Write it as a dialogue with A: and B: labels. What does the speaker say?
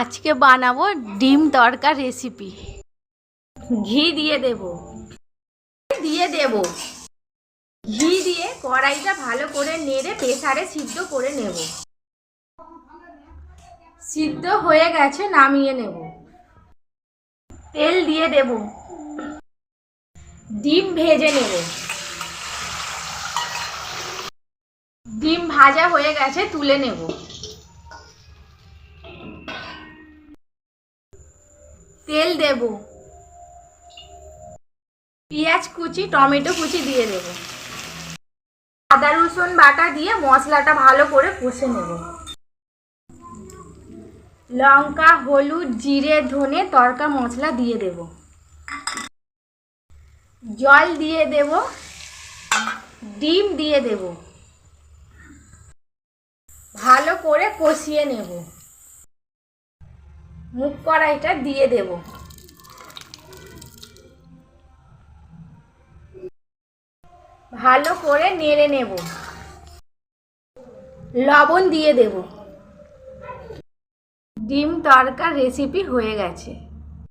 A: আজকে বানাবো ডিম তড়কা রেসিপি। ঘি দিয়ে দেব ঘি দিয়ে কড়াইটা ভালো করে নেড়ে প্রেসারে সিদ্ধ করে নেব। সিদ্ধ হয়ে গেছে, নামিয়ে নেব। তেল দিয়ে দেব, ডিম ভেজে নেব। ডিম ভাজা হয়ে গেছে, তুলে নেব। তেল দেব, পেঁয়াজ কুচি টমেটো কুচি দিয়ে দেব। আদা রসুন বাটা দিয়ে মশলাটা ভালো করে কষে নেব। লঙ্কা হলুদ জিরে ধনে তড়কা মশলা দিয়ে দেব। জল দিয়ে দেব, ডিম দিয়ে দেব। ভালো করে কষিয়ে নেব। মুখ কড়াইটা দিয়ে দেব। ভালো করে নেড়ে নেব। লবণ দিয়ে দেব। ডিম তড়কা রেসিপি হয়ে গেছে।